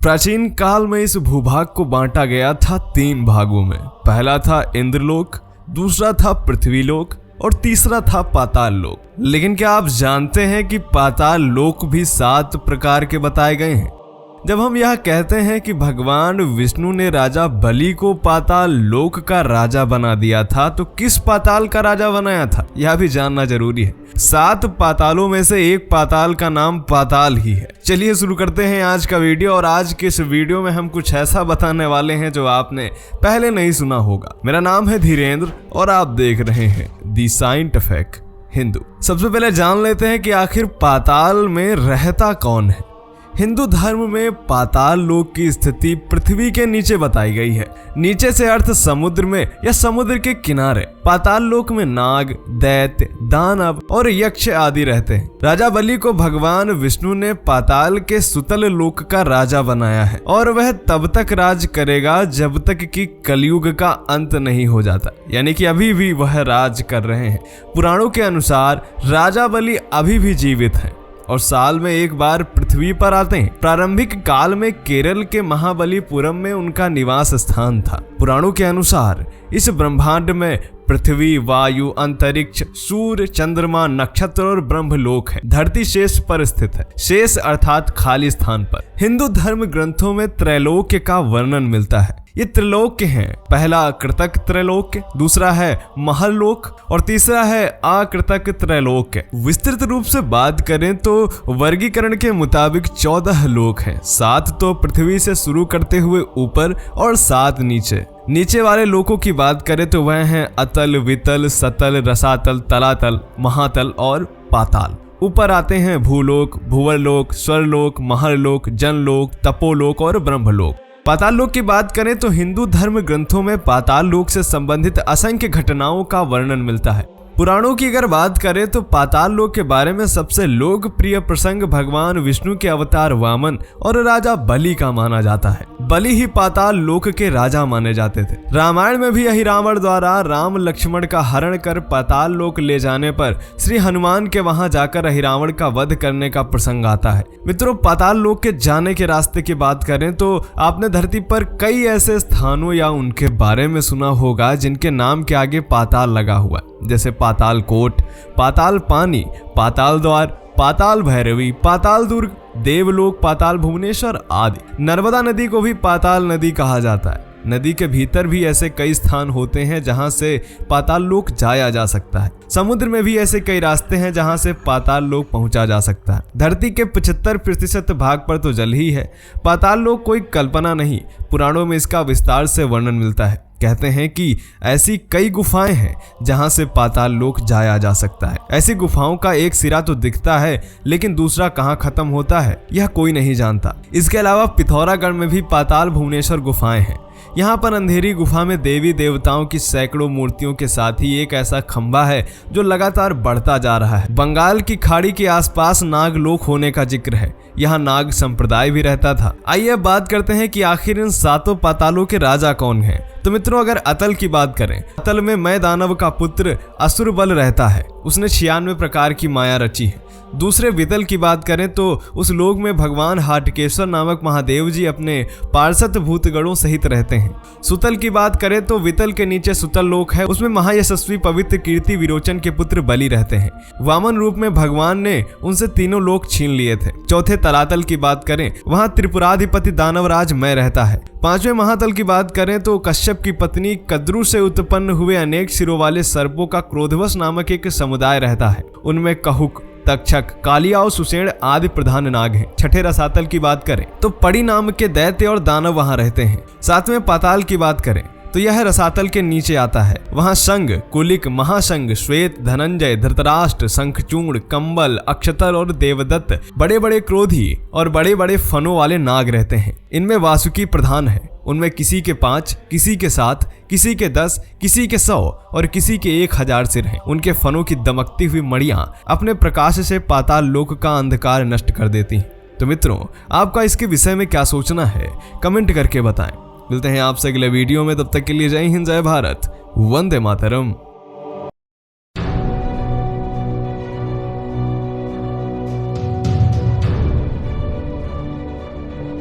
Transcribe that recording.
प्राचीन काल में इस भूभाग को बांटा गया था 3 भागों में। पहला था इंद्रलोक, दूसरा था पृथ्वीलोक और तीसरा था पाताल लोक। लेकिन क्या आप जानते हैं कि पाताल लोक भी 7 प्रकार के बताए गए हैं? जब हम यह कहते हैं कि भगवान विष्णु ने राजा बलि को पाताल लोक का राजा बना दिया था, तो किस पाताल का राजा बनाया था यह भी जानना जरूरी है। 7 पातालों में से एक पाताल का नाम पाताल ही है। चलिए शुरू करते हैं आज का वीडियो। और आज के इस वीडियो में हम कुछ ऐसा बताने वाले हैं जो आपने पहले नहीं सुना होगा। मेरा नाम है धीरेन्द्र और आप देख रहे हैं दी साइंटिफिक हिंदू। सबसे पहले जान लेते हैं कि आखिर पाताल में रहता कौन है। हिंदू धर्म में पाताल लोक की स्थिति पृथ्वी के नीचे बताई गई है। नीचे से अर्थ समुद्र में या समुद्र के किनारे। पाताल लोक में नाग, दैत्य, दानव और यक्ष आदि रहते हैं। राजा बलि को भगवान विष्णु ने पाताल के सुतल लोक का राजा बनाया है और वह तब तक राज करेगा जब तक कि कलयुग का अंत नहीं हो जाता, यानी कि अभी भी वह राज कर रहे हैं। पुराणों के अनुसार राजा बलि अभी भी जीवित हैं और साल में एक बार पृथ्वी पर आते हैं। प्रारंभिक काल में केरल के महाबलीपुरम में उनका निवास स्थान था। पुराणों के अनुसार इस ब्रह्मांड में पृथ्वी, वायु, अंतरिक्ष, सूर्य, चंद्रमा, नक्षत्र और ब्रह्मलोक है। धरती शेष पर स्थित है। शेष अर्थात खाली स्थान पर। हिंदू धर्म ग्रंथों में त्रैलोक्य का वर्णन मिलता है। ये त्रिलोक्य हैं। पहला कृतक त्रैलोक्य, दूसरा है महलोक और तीसरा है अकृतक त्रैलोक्य। विस्तृत रूप से बात करें तो वर्गीकरण के मुताबिक 14 लोक हैं। 7 तो पृथ्वी से शुरू करते हुए ऊपर और 7 नीचे। नीचे वाले लोकों की बात करें तो वह हैं अतल, वितल, सतल, रसातल, तलातल, महातल और पाताल। ऊपर आते हैं भूलोक, भुवरलोक, स्वरलोक, महरलोक, जनलोक, तपोलोक और ब्रह्मलोक। पाताल लोक की बात करें तो हिंदू धर्म ग्रंथों में पाताल लोक से संबंधित असंख्य घटनाओं का वर्णन मिलता है। पुराणों की अगर बात करें तो पाताल लोक के बारे में सबसे लोकप्रिय प्रसंग भगवान विष्णु के अवतार वामन और राजा बलि का माना जाता है। बलि ही पाताल लोक के राजा माने जाते थे। रामायण में भी यही रावण द्वारा राम लक्ष्मण का हरण कर पाताल लोक ले जाने पर श्री हनुमान के वहां जाकर अहिरावण का वध करने का प्रसंग आता है। मित्रों, पाताल लोक के जाने के रास्ते की बात करें तो आपने धरती पर कई ऐसे स्थानों या उनके बारे में सुना होगा जिनके नाम के आगे पाताल लगा हुआ, जैसे पाताल कोट, पाताल पानी, पाताल द्वार, पाताल भैरवी, पाताल दुर्ग, देवलोक, पाताल भुवनेश्वर आदि। नर्मदा नदी को भी पाताल नदी कहा जाता है। नदी के भीतर भी ऐसे कई स्थान होते हैं जहां से पाताल लोक जाया जा सकता है। समुद्र में भी ऐसे कई रास्ते हैं जहां से पाताल लोक पहुंचा जा सकता है। धरती के 75% भाग पर तो जल ही है। पाताल लोक कोई कल्पना नहीं, पुराणों में इसका विस्तार से वर्णन मिलता है। कहते हैं कि ऐसी कई गुफाएं हैं जहां से पाताल लोक जाया जा सकता है। ऐसी गुफाओं का एक सिरा तो दिखता है, लेकिन दूसरा कहां खत्म होता है यह कोई नहीं जानता। इसके अलावा पिथौरागढ़ में भी पाताल भुवनेश्वर गुफाएं हैं। यहाँ पर अंधेरी गुफा में देवी देवताओं की सैकड़ों मूर्तियों के साथ ही एक ऐसा खंभा है जो लगातार बढ़ता जा रहा है। बंगाल की खाड़ी के आसपास नागलोक होने का जिक्र है। यहाँ नाग संप्रदाय भी रहता था। आइए अब बात करते हैं कि आखिर इन 7 पातालों के राजा कौन हैं। तो मित्रों, अगर अतल की बात करें, अतल में मैं दानव का पुत्र असुर बल रहता है। उसने 96 प्रकार की माया रची है। दूसरे वितल की बात करें तो उस लोक में भगवान हाटकेश्वर नामक महादेव जी अपने पार्षद भूतगणों सहित रहते हैं। सुतल की बात करें तो वितल के नीचे सुतल लोक है। उसमें महायशस्वी पवित्र कीर्ति विरोचन के पुत्र बलि रहते हैं। वामन रूप में भगवान ने उनसे तीनों लोक छीन लिए थे। चौथे तलातल की बात करें, वहां त्रिपुराधिपति दानवराज मैं रहता है। 5वें महातल की बात करें तो कश्यप की पत्नी कद्रू से उत्पन्न हुए अनेक सिरों वाले सर्पों का क्रोधवश नामक एक समुदाय रहता है। उनमें कहुक, तक्षक, कालिया और सुषेण आदि प्रधान नाग हैं। 6ठे रसातल की बात करें तो पड़ी नाम के दैत्य और दानव वहां रहते हैं। 7वें पाताल की बात करें तो यह रसातल के नीचे आता है। वहां संग, कुलिक, महासंग, श्वेत, धनंजय, धृतराष्ट्र, शंखचूर्ण, कंबल, अक्षतर और देवदत्त बड़े बड़े क्रोधी और बड़े बड़े फनों वाले नाग रहते हैं। इनमें वासुकी प्रधान है। उनमें किसी के 5, किसी के 7, किसी के 10, किसी के 100 और किसी के 1000 सिर हैं। उनके फनों की दमकती हुई मड़ियां अपने प्रकाश से पाताल लोक का अंधकार नष्ट कर देती हैं। तो मित्रों, आपका इसके विषय में क्या सोचना है, कमेंट करके बताएं। मिलते हैं आपसे अगले वीडियो में। तब तक के लिए जय हिंद, जय भारत, वंदे मातरम।